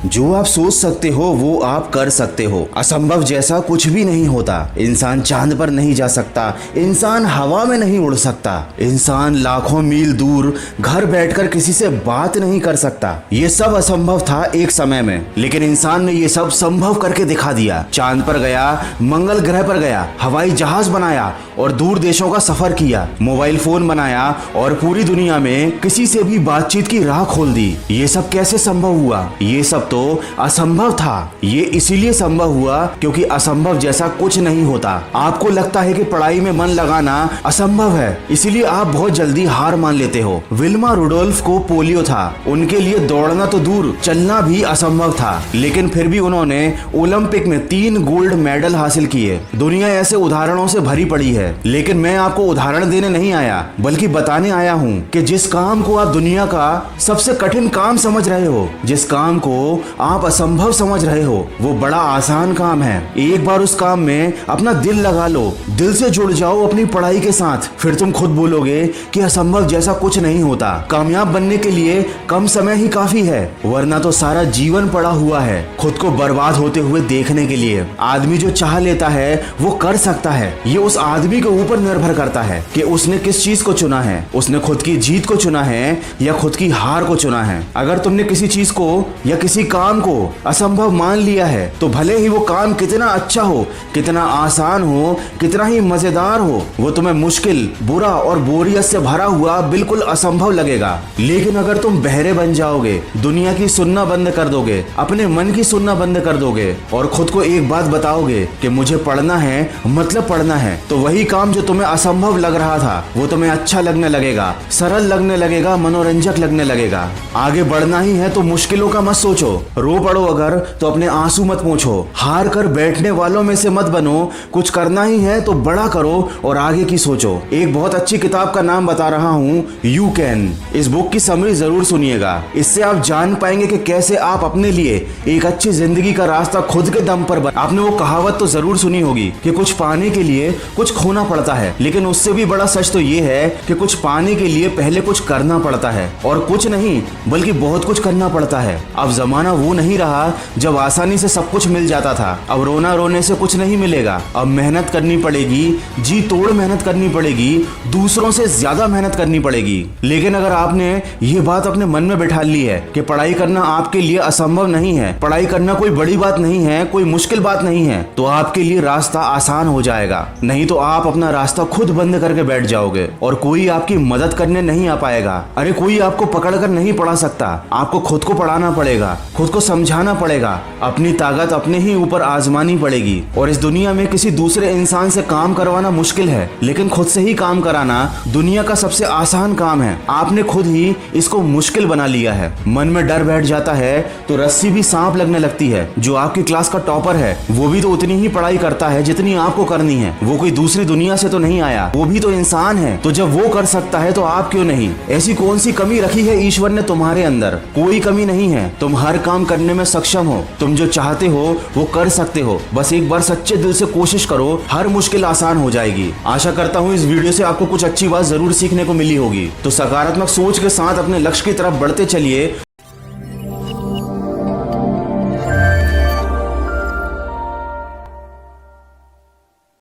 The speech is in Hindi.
जो आप सोच सकते हो वो आप कर सकते हो। असंभव जैसा कुछ भी नहीं होता। इंसान चांद पर नहीं जा सकता, इंसान हवा में नहीं उड़ सकता, इंसान लाखों मील दूर घर बैठकर किसी से बात नहीं कर सकता। ये सब असंभव था एक समय में, लेकिन इंसान ने ये सब संभव करके दिखा दिया। चांद पर गया, मंगल ग्रह पर गया, हवाई जहाज बनाया और दूर देशों का सफर किया, मोबाइल फोन बनाया और पूरी दुनिया में किसी से भी बातचीत की राह खोल दी। ये सब कैसे संभव हुआ? ये सब तो असंभव था। ये इसीलिए संभव हुआ क्योंकि असंभव जैसा कुछ नहीं होता। आपको लगता है कि पढ़ाई में मन लगाना असंभव है, इसीलिए आप बहुत जल्दी हार मान लेते हो। विल्मा रुडोल्फ को पोलियो था, उनके लिए दौड़ना तो दूर चलना भी असंभव था, लेकिन फिर भी उन्होंने ओलंपिक में 3 गोल्ड मेडल हासिल किए। दुनिया ऐसे उदाहरणों से भरी पड़ी है, लेकिन मैं आपको उदाहरण देने नहीं आया बल्कि बताने आया हूँ कि जिस काम को आप दुनिया का सबसे कठिन काम समझ रहे हो, जिस काम को आप असंभव समझ रहे हो, वो बड़ा आसान काम है। एक बार उस काम में अपना दिल लगा लो, दिल से जुड़ जाओ अपनी पढ़ाई के साथ, फिर तुम खुद बोलोगे कि असंभव जैसा कुछ नहीं होता। कामयाब बनने के लिए कम समय ही काफी है, वरना तो सारा जीवन पड़ा हुआ है खुद को बर्बाद होते हुए देखने के लिए। आदमी जो चाह लेता है वो कर सकता है। ये उस आदमी के ऊपर निर्भर करता है कि उसने किस चीज को चुना है। उसने खुद की जीत को चुना है या खुद की हार को चुना है। अगर तुमने किसी चीज को या किसी काम को असंभव मान लिया है तो भले ही वो काम कितना अच्छा हो, कितना आसान हो, कितना ही मजेदार हो, वो तुम्हें मुश्किल, बुरा और बोरियत से भरा हुआ बिल्कुल असंभव लगेगा। लेकिन अगर तुम बहरे बन जाओगे, दुनिया की सुनना बंद कर दोगे, अपने मन की सुनना बंद कर दोगे और खुद को एक बात बताओगे कि मुझे पढ़ना है, मतलब पढ़ना है, तो वही काम जो तुम्हें असंभव लग रहा था वो तुम्हें अच्छा लगने लगेगा, सरल लगने लगेगा, मनोरंजक लगने लगेगा। आगे बढ़ना ही है तो मुश्किलों का मत सोचो, रो पड़ो अगर तो अपने आंसू मत पोंछो, हार कर बैठने वालों में से मत बनो। कुछ करना ही है तो बड़ा करो और आगे की सोचो। एक बहुत अच्छी किताब का नाम बता रहा हूँ, यू कैन। इस बुक की समरी जरूर सुनिएगा, इससे आप जान पाएंगे कि कैसे आप अपने लिए एक अच्छी जिंदगी का रास्ता खुद के दम पर आपने वो कहावत तो जरूर सुनी होगी कि कुछ पाने के लिए कुछ खोना पड़ता है, लेकिन उससे भी बड़ा सच तो ये है कि कुछ पाने के लिए पहले कुछ करना पड़ता है, और कुछ नहीं बल्कि बहुत कुछ करना पड़ता है। अब जमाना वो नहीं रहा जब आसानी से सब कुछ मिल जाता था। अब रोना रोने से कुछ नहीं मिलेगा, अब मेहनत करनी पड़ेगी, जी तोड़ मेहनत करनी पड़ेगी, दूसरों से ज्यादा मेहनत करनी पड़ेगी। लेकिन अगर आपने ये बात अपने मन में बैठा ली है कि पढ़ाई करना आपके लिए असंभव नहीं है, पढ़ाई करना कोई बड़ी बात नहीं है, कोई मुश्किल बात नहीं है, तो आपके लिए रास्ता आसान हो जाएगा। नहीं तो आप अपना रास्ता खुद बंद करके बैठ जाओगे और कोई आपकी मदद करने नहीं आ पाएगा। अरे कोई आपको पकड़ कर नहीं पढ़ा सकता, आपको खुद को पढ़ाना पड़ेगा, खुद को समझाना पड़ेगा, अपनी ताकत अपने ही ऊपर आजमानी पड़ेगी। और इस दुनिया में किसी दूसरे इंसान से काम करवाना मुश्किल है, लेकिन खुद से ही काम कराना दुनिया का सबसे आसान काम है। आपने खुद ही इसको मुश्किल बना लिया है। मन में डर बैठ जाता है तो रस्सी भी सांप लगने लगती है। जो आपकी क्लास का टॉपर है वो भी तो उतनी ही पढ़ाई करता है जितनी आपको करनी है। वो कोई दूसरी दुनिया से तो नहीं आया, वो भी तो इंसान है। तो जब वो कर सकता है तो आप क्यों नहीं? ऐसी कौन सी कमी रखी है ईश्वर ने तुम्हारे अंदर? कोई कमी नहीं है, तुम हर काम करने में सक्षम हो। तुम जो चाहते हो वो कर सकते हो, बस एक बार सच्चे दिल से कोशिश करो, हर मुश्किल आसान हो जाएगी। आशा करता हूँ इस वीडियो से आपको कुछ अच्छी बात जरूर सीखने को मिली होगी। तो सकारात्मक सोच के साथ अपने लक्ष्य की तरफ बढ़ते चलिए।